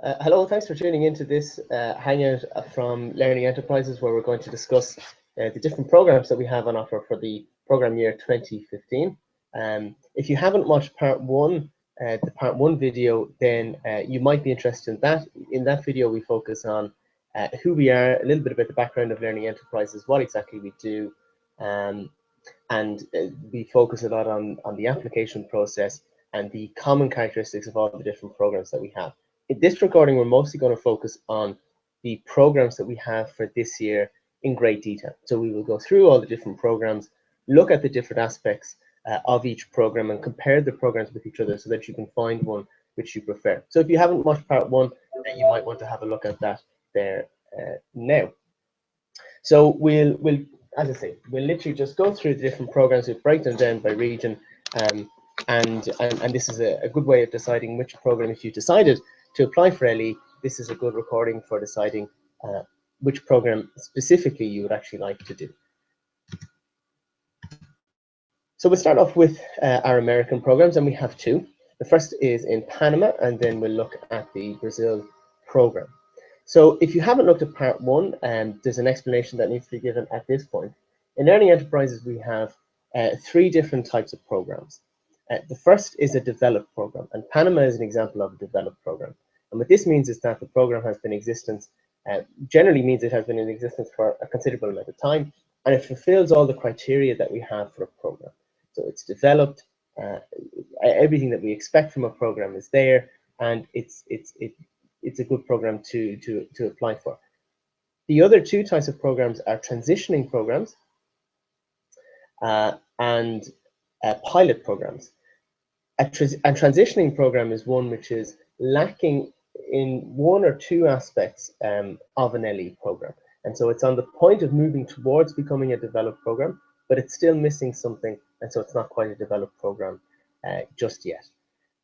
Hello, thanks for tuning into this hangout from Learning Enterprises, where we're going to discuss the different programs that we have on offer for the program year 2015. If you haven't watched part one, the part one video, then you might be interested in that. In that video, we focus on who we are, a little bit about the background of Learning Enterprises, what exactly we do, and we focus a lot on the application process and the common characteristics of all the different programs that we have. In this recording, we're mostly going to focus on the programs that we have for this year in great detail. So we will go through all the different programs, look at the different aspects of each program and compare the programs with each other so that you can find one which you prefer. So if you haven't watched part one, then you might want to have a look at that there now. So we'll as I say, we'll literally just go through the different programs, we'll break them down by region, and this is a good way of deciding which program, if you decided to apply for LE, this is a good recording for deciding which program specifically you would actually like to do. So we'll start off with our American programs, and we have two. The first is in Panama, and then we'll look at the Brazil program. So if you haven't looked at part one, there's an explanation that needs to be given at this point. In Learning Enterprises, we have three different types of programs. The first is a developed program, and Panama is an example of a developed program. And what this means is that the program has been in existence, generally means it has been in existence for a considerable amount of time, and it fulfills all the criteria that we have for a program. So it's developed, everything that we expect from a program is there, and it's a good program to apply for. The other two types of programs are transitioning programs and pilot programs. A transitioning program is one which is lacking in one or two aspects of an LE program. And so it's on the point of moving towards becoming a developed program, but it's still missing something, and so it's not quite a developed program just yet.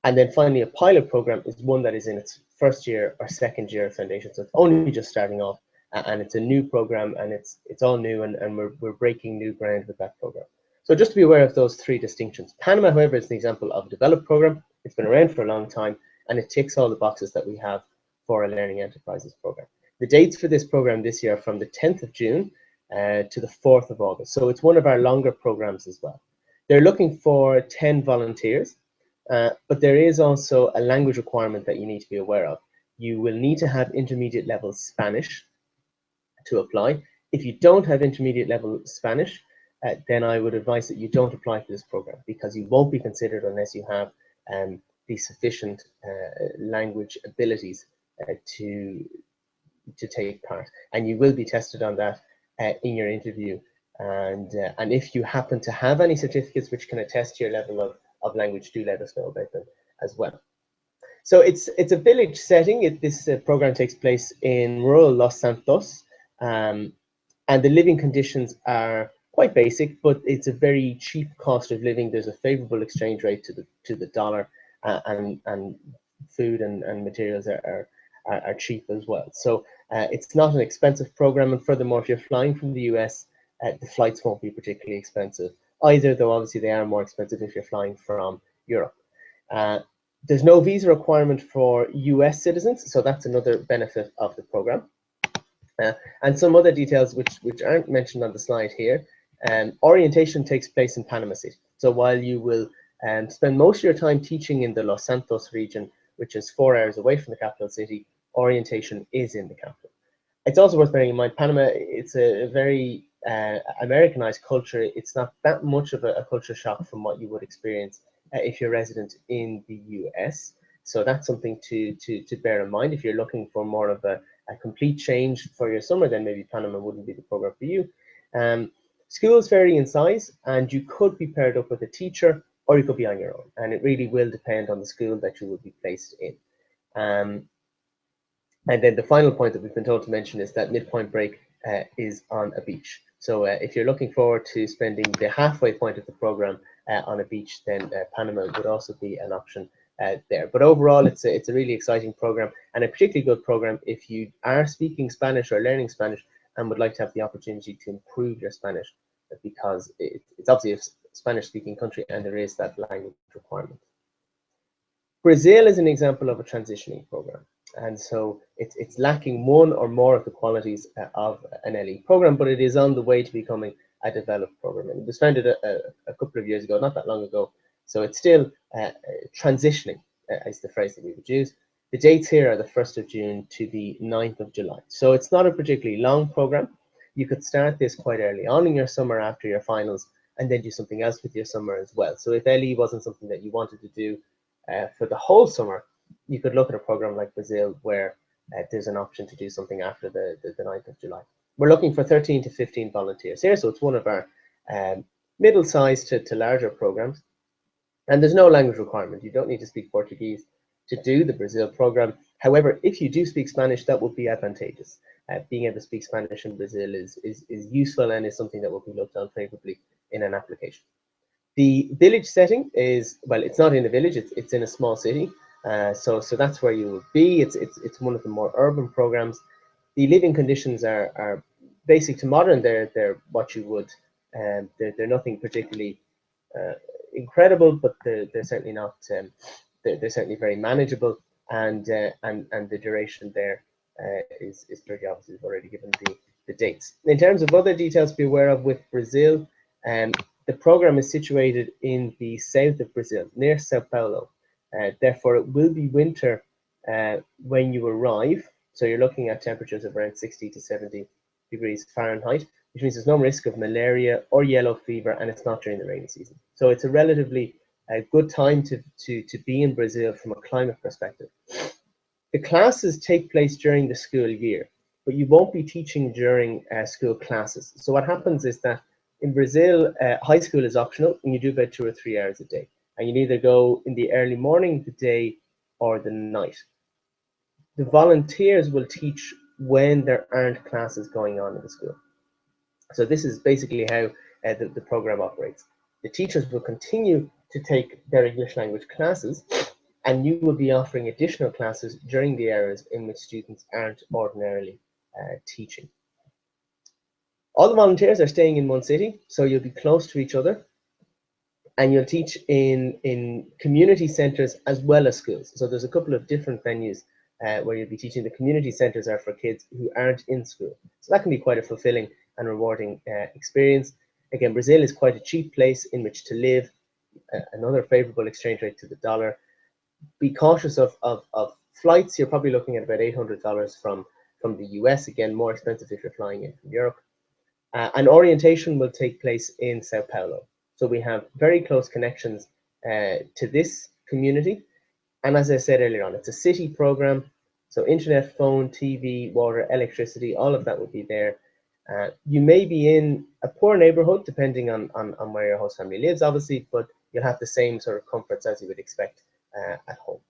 And then finally, a pilot program is one that is in its first year or second year of foundation. So it's only just starting off, and it's a new program, and it's all new, and we're breaking new ground with that program. So just to be aware of those three distinctions. Panama, however, is an example of a developed program. It's been around for a long time, and it ticks all the boxes that we have for a Learning Enterprises program. The dates for this program this year are from the 10th of June to the 4th of August. So it's one of our longer programs as well. They're looking for 10 volunteers. But there is also a language requirement that you need to be aware of. You will need to have intermediate level Spanish to apply. If you don't have intermediate level Spanish, then I would advise that you don't apply for this program, because you won't be considered unless you have the sufficient language abilities to take part. And you will be tested on that in your interview. And if you happen to have any certificates which can attest to your level of language, do let us know about them as well. So it's a village setting. This program takes place in rural Los Santos, and the living conditions are quite basic, but it's a very cheap cost of living. There's a favorable exchange rate to the dollar, and food and materials are cheap as well. So it's not an expensive program, and furthermore, if you're flying from the US, the flights won't be particularly expensive either, though obviously they are more expensive if you're flying from Europe. There's no visa requirement for US citizens, so that's another benefit of the program. And some other details which aren't mentioned on the slide here. Orientation takes place in Panama City. So while you will spend most of your time teaching in the Los Santos region, which is 4 hours away from the capital city, orientation is in the capital. It's also worth bearing in mind, Panama, it's a very Americanized culture. It's not that much of a culture shock from what you would experience if you're resident in the US. So that's something to bear in mind. If you're looking for more of a complete change for your summer, then maybe Panama wouldn't be the program for you. Schools vary in size, and you could be paired up with a teacher, or you could be on your own. And it really will depend on the school that you will be placed in. And then the final point that we've been told to mention is that midpoint break is on a beach. So if you're looking forward to spending the halfway point of the program on a beach, then Panama would also be an option there. But overall, it's a really exciting program, and a particularly good program if you are speaking Spanish or learning Spanish and would like to have the opportunity to improve your Spanish, because it's obviously a Spanish-speaking country and there is that language requirement. Brazil is an example of a transitioning program. And so it's lacking one or more of the qualities of an LE program, but it is on the way to becoming a developed program. And it was founded a couple of years ago, not that long ago. So it's still transitioning, is the phrase that we would use. The dates here are the 1st of June to the 9th of July. So it's not a particularly long program. You could start this quite early on in your summer after your finals, and then do something else with your summer as well. So if LE wasn't something that you wanted to do for the whole summer, you could look at a program like Brazil where there's an option to do something after the 9th of July. We're looking for 13 to 15 volunteers here, so it's one of our middle-sized to larger programs. And there's no language requirement. You don't need to speak Portuguese to do the Brazil program. However, if you do speak Spanish, that would be advantageous. Being able to speak Spanish in Brazil is useful and is something that will be looked on favorably in an application. The village setting is, well, it's not in a village, it's in a small city. So that's where you would be. It's one of the more urban programs. The living conditions are basic to modern. They're what you would, they're nothing particularly incredible, but they're certainly not. They're certainly very manageable, and the duration there is pretty obvious. We've already given the dates. In terms of other details to be aware of with Brazil, the program is situated in the south of Brazil, near Sao Paulo. Therefore, it will be winter when you arrive. So you're looking at temperatures of around 60 to 70 degrees Fahrenheit, which means there's no risk of malaria or yellow fever, and it's not during the rainy season. So it's a relatively good time to be in Brazil from a climate perspective. The classes take place during the school year, but you won't be teaching during school classes. So what happens is that in Brazil, high school is optional, and you do about 2 or 3 hours a day. And you either go in the early morning, the day, or the night. The volunteers will teach when there aren't classes going on in the school. So this is basically how the program operates. The teachers will continue to take their English language classes, and you will be offering additional classes during the hours in which students aren't ordinarily teaching. All the volunteers are staying in one city, so you'll be close to each other, and you'll teach in community centres as well as schools. So there's a couple of different venues where you'll be teaching. The community centres are for kids who aren't in school. So that can be quite a fulfilling and rewarding experience. Again, Brazil is quite a cheap place in which to live, another favourable exchange rate to the dollar. Be cautious of flights. You're probably looking at about $800 from the US, again, more expensive if you're flying in from Europe. And orientation will take place in Sao Paulo. So we have very close connections to this community. And as I said earlier on, it's a city program. So internet, phone, TV, water, electricity, all of that will be there. You may be in a poor neighborhood, depending on where your host family lives, obviously, but you'll have the same sort of comforts as you would expect at home.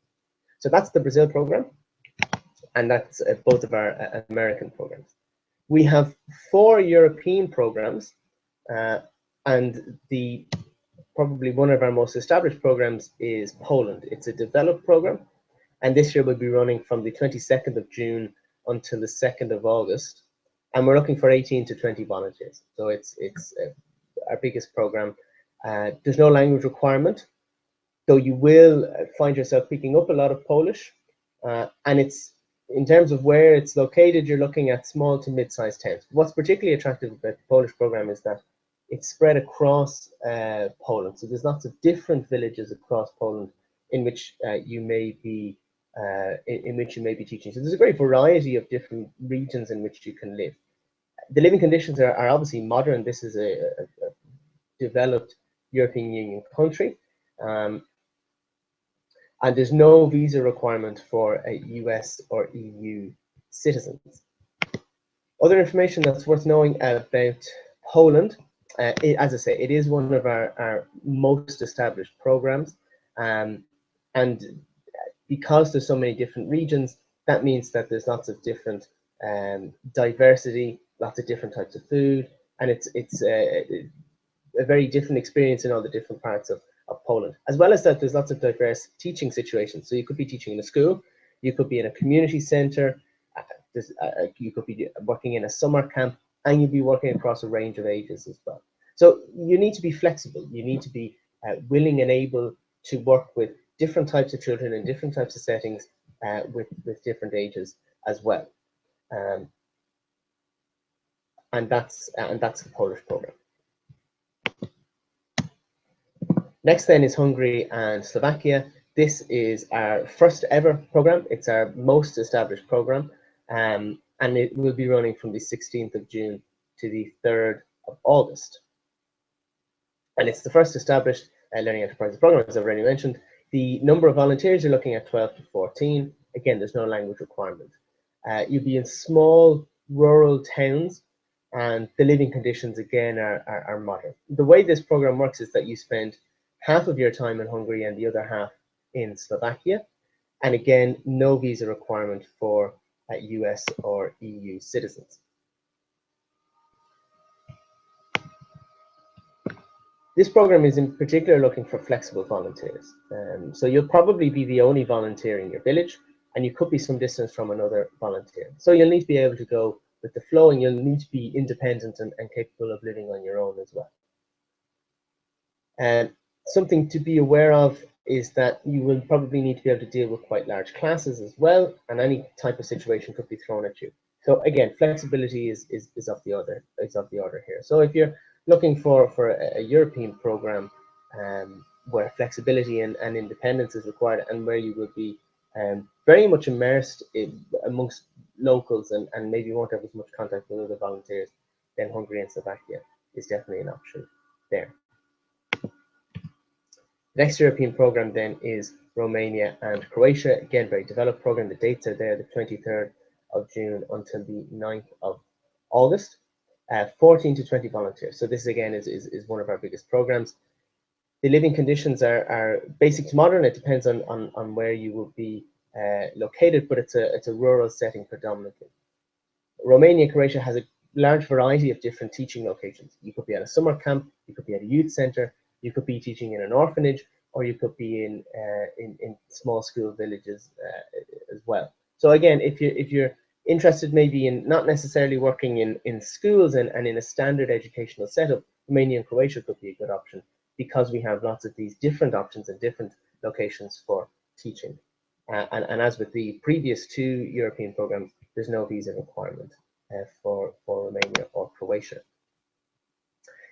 So that's the Brazil program, and that's both of our American programs. We have 4 European programs, and probably one of our most established programs is Poland. It's a developed program, and this year we'll be running from the 22nd of June until the 2nd of August, and we're looking for 18 to 20 volunteers. So it's our biggest program. There's no language requirement, though you will find yourself picking up a lot of Polish, and it's, in terms of where it's located, you're looking at small to mid-sized towns. What's particularly attractive about the Polish program is that it's spread across Poland. So there's lots of different villages across Poland in which you may be teaching. So there's a great variety of different regions in which you can live. The living conditions are obviously modern. This is a developed European Union country. And there's no visa requirement for US or EU citizens. Other information that's worth knowing about Poland, as I say, it is one of our most established programs. And because there's so many different regions, that means that there's lots of different diversity, lots of different types of food, and it's a very different experience in all the different parts of Poland. As well as that, there's lots of diverse teaching situations. So you could be teaching in a school, you could be in a community center, you could be working in a summer camp, and you'd be working across a range of ages as well. So you need to be flexible. You need to be willing and able to work with different types of children in different types of settings with different ages as well. And that's the Polish program. Next then is Hungary and Slovakia. This is our first ever program. It's our most established program, and it will be running from the 16th of June to the 3rd of August. And it's the first established learning enterprises program, as I've already mentioned. The number of volunteers, you're looking at 12 to 14. Again, there's no language requirement. You'll be in small rural towns, and the living conditions, again, are modern. The way this program works is that you spend half of your time in Hungary and the other half in Slovakia. And again, no visa requirement for US or EU citizens. This program is in particular looking for flexible volunteers. So you'll probably be the only volunteer in your village, and you could be some distance from another volunteer. So you'll need to be able to go with the flow, and you'll need to be independent and capable of living on your own as well. And something to be aware of is that you will probably need to be able to deal with quite large classes as well, and any type of situation could be thrown at you. So again, flexibility is of the order here. So if you're looking for a European program where flexibility and independence is required, and where you would be very much immersed amongst locals and maybe won't have as much contact with other volunteers, then Hungary and Slovakia is definitely an option there. The next European program then is Romania and Croatia. Again, very developed program. The dates are there, the 23rd of June until the 9th of August. 14 to 20 volunteers. So this again is one of our biggest programs. The living conditions are basic to modern. It depends on where you will be located, but it's a rural setting predominantly. Romania, Croatia has a large variety of different teaching locations. You could be at a summer camp, you could be at a youth center, you could be teaching in an orphanage, or you could be in small school villages as well. So again, if you're interested maybe in not necessarily working in schools and in a standard educational setup, Romania and Croatia could be a good option, because we have lots of these different options and different locations for teaching. And as with the previous two European programs, there's no visa requirement for Romania or Croatia.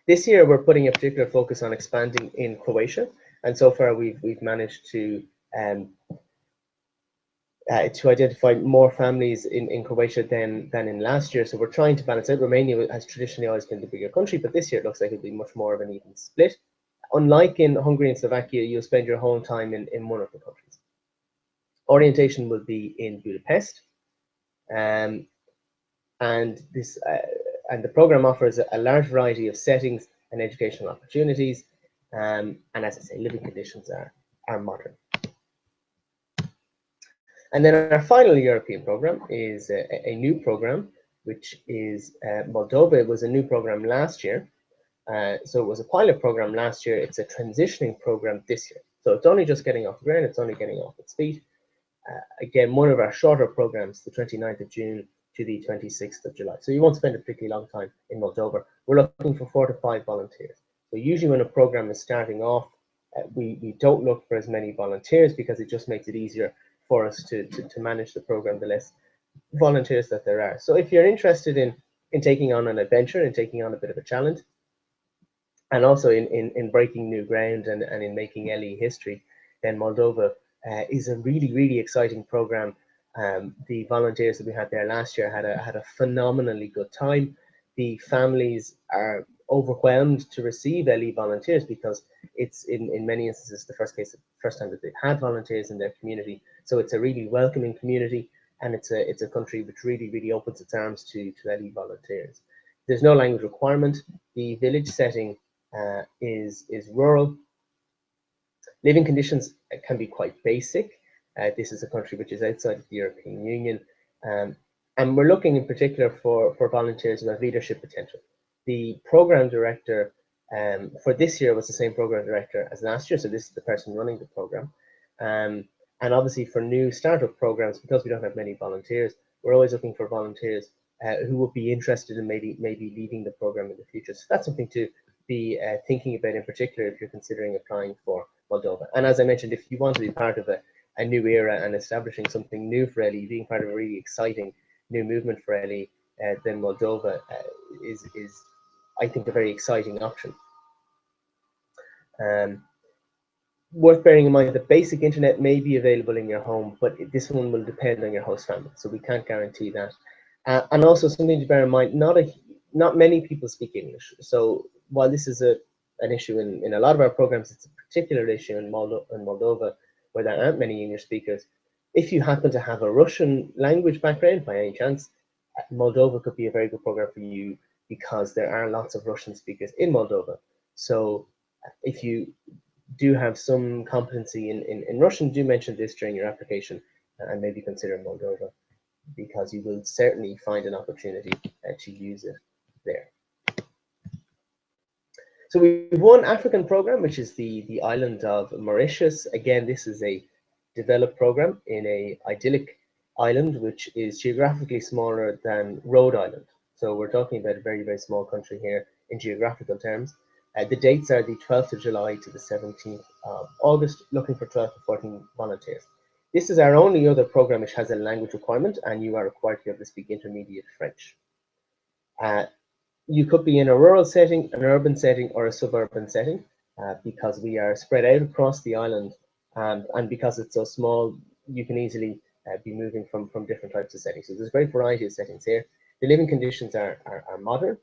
This year, we're putting a particular focus on expanding in Croatia, and so far we've managed to identify more families in Croatia than in last year. So we're trying to balance out. Romania has traditionally always been the bigger country, but this year it looks like it'll be much more of an even split. Unlike in Hungary and Slovakia, you'll spend your whole time in one of the countries. Orientation will be in Budapest, and the program offers a large variety of settings and educational opportunities, and as I say, living conditions are modern. And then our final European program is a new program, which is Moldova. It was a new program last year. So it was a pilot program last year. It's a transitioning program this year. So it's only just getting off the ground. It's only getting off its feet. Again, one of our shorter programs, the 29th of June to the 26th of July. So you won't spend a particularly long time in Moldova. We're looking for 4 to 5 volunteers. So usually when a program is starting off, we don't look for as many volunteers, because it just makes it easier for us to manage the program, the less volunteers that there are. So if you're interested in taking on an adventure and taking on a bit of a challenge, and also in breaking new ground and in making LE history, then Moldova is a really, really exciting program. The volunteers that we had there last year had a phenomenally good time. The families are overwhelmed to receive LE volunteers, because it's in many instances the first time that they've had volunteers in their community. So it's a really welcoming community, and it's a country which really, really opens its arms to LE volunteers. There's no language requirement. The village setting is rural. Living conditions can be quite basic. This is a country which is outside of the European Union, and we're looking in particular for volunteers who have leadership potential. The program director for this year was the same program director as last year, so this is the person running the program. And obviously for new startup programs, because we don't have many volunteers, we're always looking for volunteers who would be interested in maybe leading the program in the future. So that's something to be thinking about, in particular if you're considering applying for Moldova. And as I mentioned, if you want to be part of a new era and establishing something new for LE, being part of a really exciting new movement for LE, then Moldova is I think a very exciting option. Worth bearing in mind that basic internet may be available in your home, but this one will depend on your host family, so we can't guarantee that. And also something to bear in mind, not many people speak English. So while this is an issue in a lot of our programs, it's a particular issue in Moldova, where there aren't many English speakers. If you happen to have a Russian language background by any chance, Moldova could be a very good program for you, because there are lots of Russian speakers in Moldova. So if you do have some competency in Russian, do mention this during your application, and maybe consider Moldova, because you will certainly find an opportunity to use it there. So we have one African program, which is the island of Mauritius. Again, this is a developed program in a idyllic island, which is geographically smaller than Rhode Island. So we're talking about a very, very small country here in geographical terms. The dates are the 12th of July to the 17th of August, looking for 12 to 14 volunteers. This is our only other program which has a language requirement, and you are required to be able to speak intermediate French. You could be in a rural setting, an urban setting, or a suburban setting, because we are spread out across the island, and because it's so small, you can easily be moving from different types of settings. So there's a great variety of settings here. The living conditions are modern.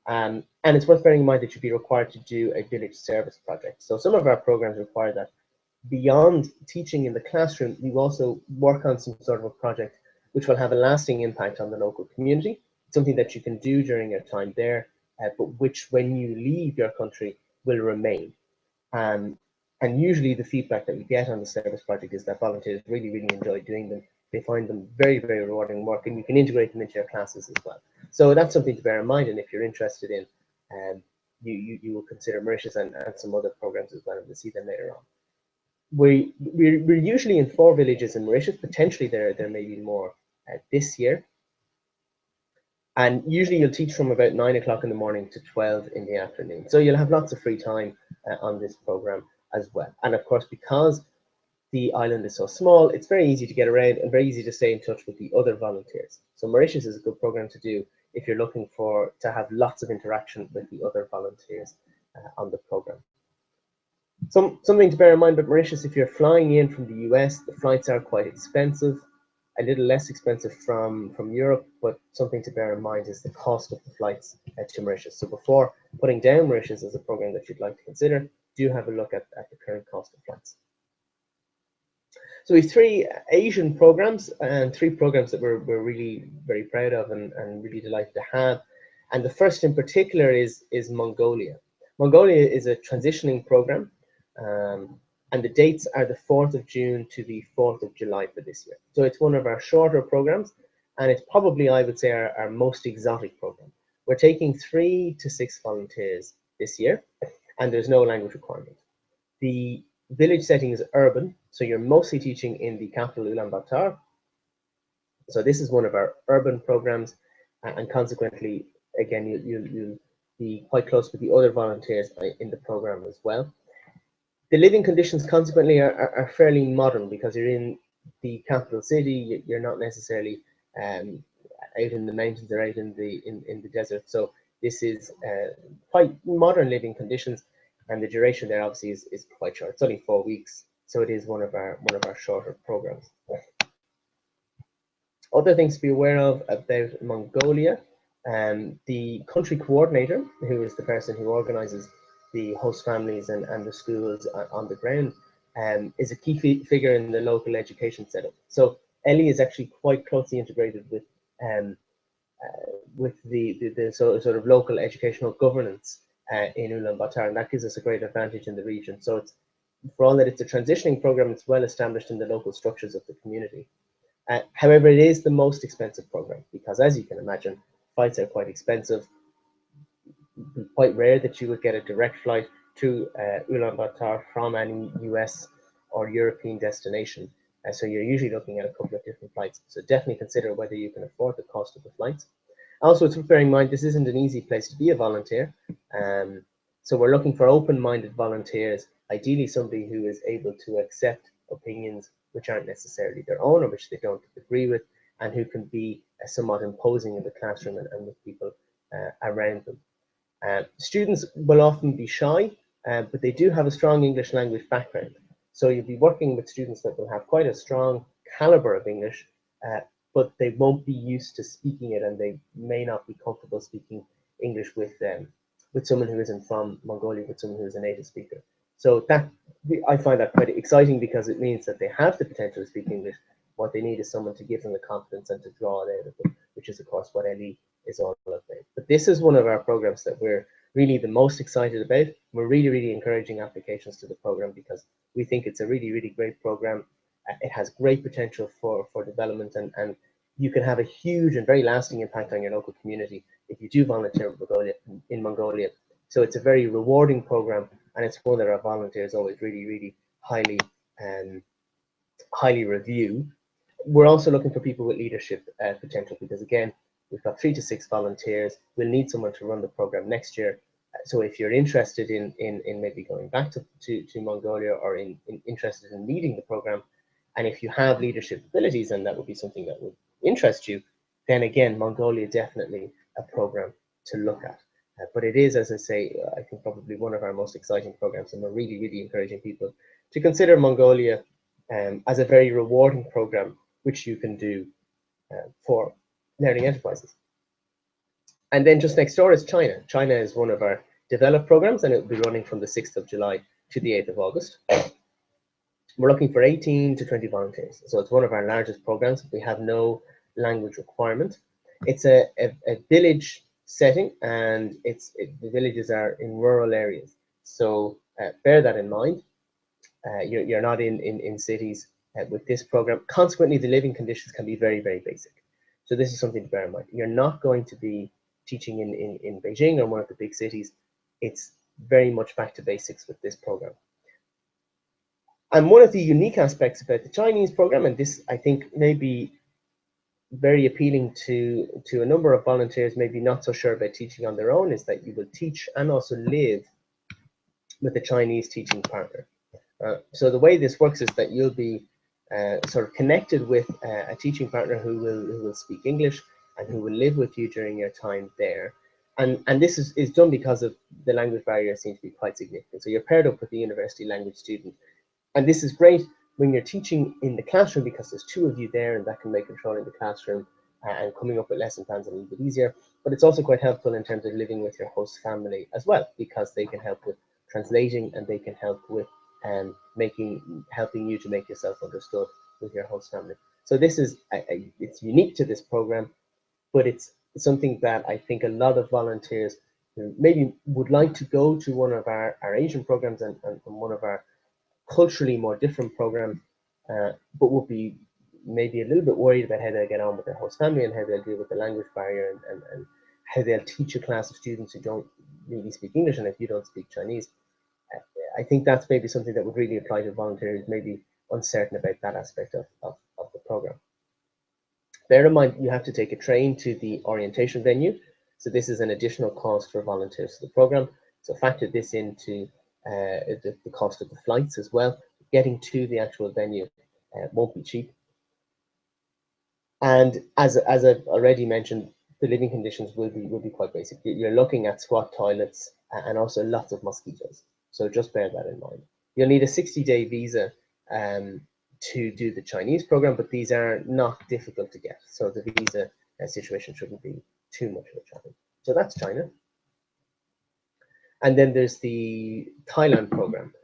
And it's worth bearing in mind that you'd be required to do a village service project. So some of our programs require that beyond teaching in the classroom, you also work on some sort of a project which will have a lasting impact on the local community, something that you can do during your time there, but which when you leave your country will remain. And usually the feedback that we get on the service project is that volunteers really, really enjoy doing them. They find them very, very rewarding work, and you can integrate them into your classes as well. So that's something to bear in mind, and if you're interested in, you will consider Mauritius and some other programs as well, and we'll see them later on. We're usually in 4 villages in Mauritius. Potentially there may be more this year. And usually you'll teach from about 9 o'clock in the morning to 12 in the afternoon. So you'll have lots of free time on this program as well. And of course, because the island is so small, it's very easy to get around and very easy to stay in touch with the other volunteers. So Mauritius is a good program to do if you're looking to have lots of interaction with the other volunteers on the program. Something to bear in mind about Mauritius: if you're flying in from the US, the flights are quite expensive, a little less expensive from Europe, but something to bear in mind is the cost of the flights to Mauritius. So before putting down Mauritius as a program that you'd like to consider, do have a look at the current cost of flights. So we have 3 Asian programs, and 3 programs that we're really very proud of and really delighted to have. And the first in particular is Mongolia. Mongolia is a transitioning program, and the dates are the 4th of June to the 4th of July for this year. So it's one of our shorter programs, and it's probably, I would say, our most exotic program. We're taking 3 to 6 volunteers this year, and there's no language requirement. The village setting is urban, so you're mostly teaching in the capital, Ulaanbaatar. So this is one of our urban programs, and consequently, again, you'll be quite close with the other volunteers in the program as well. The living conditions, consequently, are fairly modern, because you're in the capital city. You're not necessarily out in the mountains or out in the desert. So this is quite modern living conditions, and the duration there obviously is quite short. It's only 4 weeks, so it is one of our shorter programs. Other things to be aware of about Mongolia: the country coordinator, who is the person who organizes the host families and the schools on the ground, is a key figure in the local education setup. So LE is actually quite closely integrated with the sort of local educational governance in Ulaanbaatar, and that gives us a great advantage in the region. So it's, for all that it's a transitioning program, it's well established in the local structures of the community. However, it is the most expensive program, because, as you can imagine, flights are quite expensive. Quite rare that you would get a direct flight to Ulaanbaatar from any US or European destination. So you're usually looking at a couple of different flights. So definitely consider whether you can afford the cost of the flights. Also, it's worth bearing in mind, this isn't an easy place to be a volunteer. So we're looking for open-minded volunteers, ideally somebody who is able to accept opinions which aren't necessarily their own or which they don't agree with, and who can be somewhat imposing in the classroom and with people around them. Students will often be shy, but they do have a strong English language background. So you'll be working with students that will have quite a strong caliber of English, but they won't be used to speaking it, and they may not be comfortable speaking English with someone who isn't from Mongolia, with someone who is a native speaker. So that I find that quite exciting, because it means that they have the potential to speak English. What they need is someone to give them the confidence and to draw it out of them, which is, of course, what LE is all about. But this is one of our programs that we're really the most excited about. We're really encouraging applications to the program because we think it's a really great program. It has great potential for development, and you can have a huge and very lasting impact on your local community if you do volunteer in Mongolia. So it's a very rewarding program, and it's one that our volunteers always really highly review. We're also looking for people with leadership potential, because again, we've got 3 to 6 volunteers. We'll need someone to run the program next year. So if you're interested in maybe going back to Mongolia, or interested in leading the program, and if you have leadership abilities and that would be something that would interest you, then again, Mongolia definitely a program to look at. But it is, as I say, I think probably one of our most exciting programs, and we're really encouraging people to consider Mongolia as a very rewarding program, which you can do for learning enterprises. And then just next door is China. China is one of our developed programs, and it will be running from the 6th of July to the 8th of August. We're looking for 18 to 20 volunteers. So it's one of our largest programs. We have no language requirement. It's a village setting, and the villages are in rural areas. So bear that in mind. You're not in cities with this program. Consequently, the living conditions can be very basic. So this is something to bear in mind. You're not going to be teaching in Beijing or one of the big cities. It's very much back to basics with this program. And one of the unique aspects about the Chinese program, and this I think may be very appealing to a number of volunteers, maybe not so sure about teaching on their own, is that you will teach and also live with a Chinese teaching partner. So the way this works is that you'll be sort of connected with a teaching partner who will speak English and who will live with you during your time there. And this is done because of the language barrier seems to be quite significant. So you're paired up with the university language student. And this is great when you're teaching in the classroom, because there's 2 of you there, and that can make controlling the classroom and coming up with lesson plans a little bit easier. But it's also quite helpful in terms of living with your host family as well, because they can help with translating, and they can help with helping you to make yourself understood with your host family. So this is it's unique to this program, but it's something that I think a lot of volunteers who maybe would like to go to one of our Asian programs and one of our culturally more different programs, but would be maybe a little bit worried about how they'll get on with their host family and how they'll deal with the language barrier and how they'll teach a class of students who don't really speak English, and if you don't speak Chinese. I think that's maybe something that would really apply to volunteers, maybe uncertain about that aspect of the program. Bear in mind, you have to take a train to the orientation venue. So this is an additional cost for volunteers to the program. So factor this into the cost of the flights as well. Getting to the actual venue won't be cheap. And as I've already mentioned, the living conditions will be quite basic. You're looking at squat toilets and also lots of mosquitoes. So just bear that in mind. You'll need a 60-day visa to do the Chinese program, but these are not difficult to get. So the visa situation shouldn't be too much of a challenge. So that's China. And then there's the Thailand program.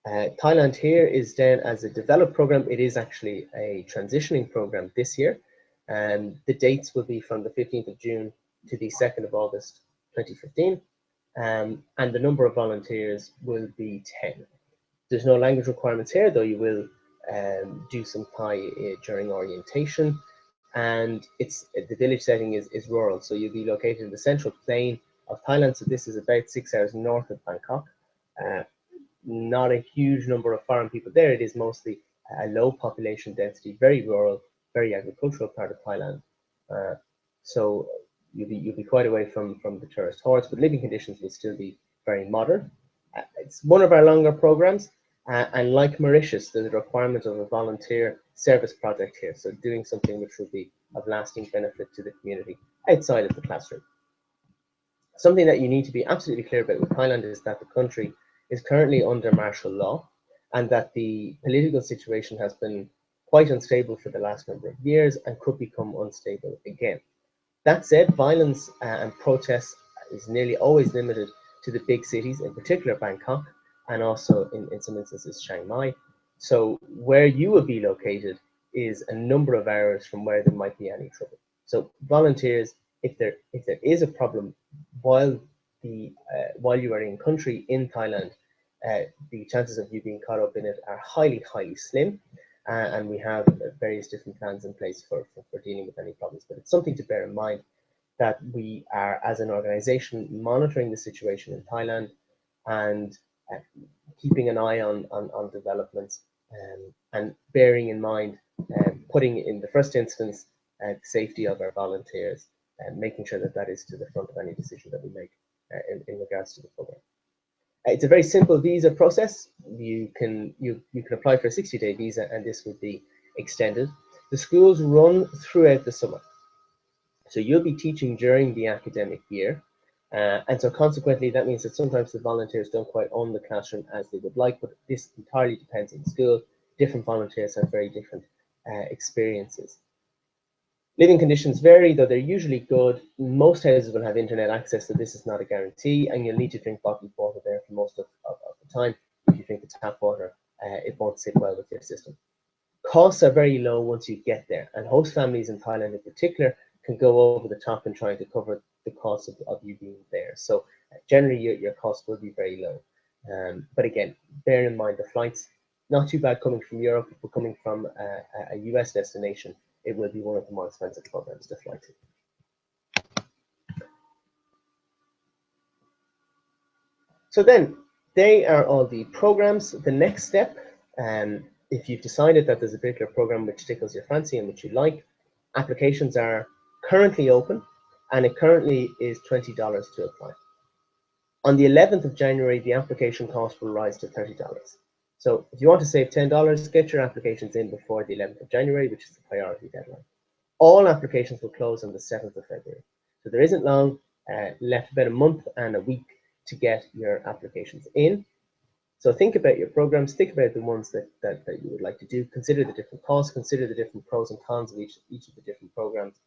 Thailand here is down as a developed program. It is actually a transitioning program this year. And the dates will be from the 15th of June to the 2nd of August 2015. And the number of volunteers will be 10. There's no language requirements here, though you will do some Thai during orientation. And the village setting is rural, so you'll be located in the central plain of Thailand. So this is about 6 hours north of Bangkok. Not a huge number of foreign people there. It is mostly a low population density, very rural, very agricultural part of Thailand. So you'll be quite away from the tourist hordes, but living conditions will still be very modern. It's one of our longer programs, And like Mauritius, there's a requirement of a volunteer service project here, so doing something which will be of lasting benefit to the community outside of the classroom. Something that you need to be absolutely clear about with Thailand is that the country is currently under martial law, and that the political situation has been quite unstable for the last number of years and could become unstable again. That said, violence and protests is nearly always limited to the big cities, in particular Bangkok, and also in some instances Chiang Mai. So where you will be located is a number of hours from where there might be any trouble. So volunteers, if there is a problem while you are in country in Thailand, the chances of you being caught up in it are highly slim. And we have various different plans in place for dealing with any problems. But it's something to bear in mind that we are, as an organization, monitoring the situation in Thailand and keeping an eye on developments, and bearing in mind, putting in the first instance the safety of our volunteers, and making sure that that is to the front of any decision that we make in regards to the program. It's a very simple visa process. You can apply for a 60-day visa, and this will be extended. The schools run throughout the summer, so you'll be teaching during the academic year, and so consequently that means that sometimes the volunteers don't quite own the classroom as they would like, but this entirely depends on the school. Different volunteers have very different experiences. Living conditions vary, though they're usually good. Most houses will have internet access, so this is not a guarantee, and you'll need to drink bottled water there for most of the time. If you drink the tap water, it won't sit well with your system. Costs are very low once you get there, and host families in Thailand in particular can go over the top in trying to cover the cost of you being there. So generally your cost will be very low. But again, bear in mind the flights, not too bad coming from Europe, but coming from a US destination, it will be one of the more expensive programs to fly to. So then, they are all the programs. The next step, if you've decided that there's a particular program which tickles your fancy and which you like, applications are currently open, and it currently is $20 to apply. On the 11th of January, the application cost will rise to $30. So if you want to save $10, get your applications in before the 11th of January, which is the priority deadline. All applications will close on the 7th of February. So there isn't long left, about a month and a week to get your applications in. So think about your programs, think about the ones that you would like to do, consider the different costs, consider the different pros and cons of each of the different programs,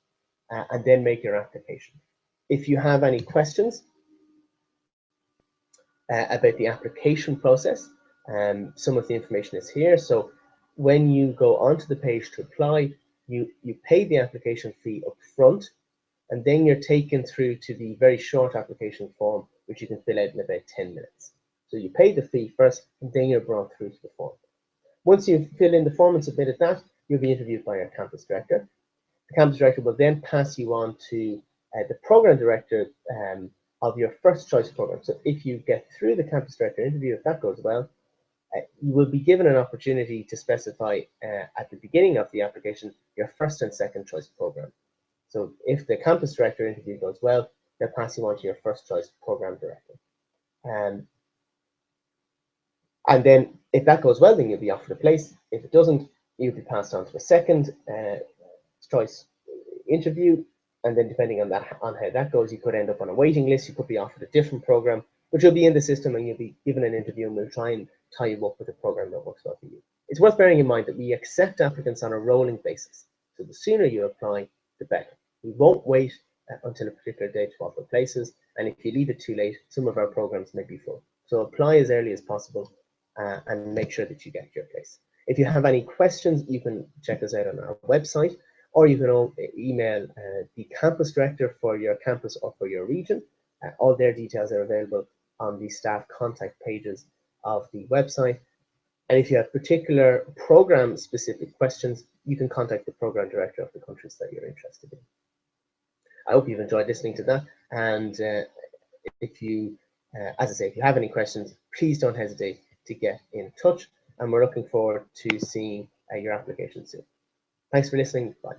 and then make your application. If you have any questions about the application process, some of the information is here. So when you go onto the page to apply, you pay the application fee up front, and then you're taken through to the very short application form, which you can fill out in about 10 minutes. So you pay the fee first, and then you're brought through to the form. Once you've filled in the form and submitted that, you'll be interviewed by your campus director. The campus director will then pass you on to the program director of your first choice program. So if you get through the campus director interview, if that goes well, you will be given an opportunity to specify at the beginning of the application your first and second choice program. So if the campus director interview goes well, they'll pass you on to your first choice program director. And then if that goes well, then you'll be offered a place. If it doesn't, you'll be passed on to a second choice interview. And then depending on how that goes, you could end up on a waiting list. You could be offered a different program, but you'll be in the system and you'll be given an interview, and we'll try and tie you up with a program that works well for you. It's worth bearing in mind that we accept applicants on a rolling basis. So the sooner you apply, the better. We won't wait until a particular date to offer places. And if you leave it too late, some of our programs may be full. So apply as early as possible and make sure that you get your place. If you have any questions, you can check us out on our website, or you can email the campus director for your campus or for your region. All their details are available on the staff contact pages of the website. And if you have particular program specific questions, you can contact the program director of the countries that you're interested in. I hope you've enjoyed listening to that. And if you, as I say, if you have any questions, please don't hesitate to get in touch. And we're looking forward to seeing your application soon. Thanks for listening. Bye.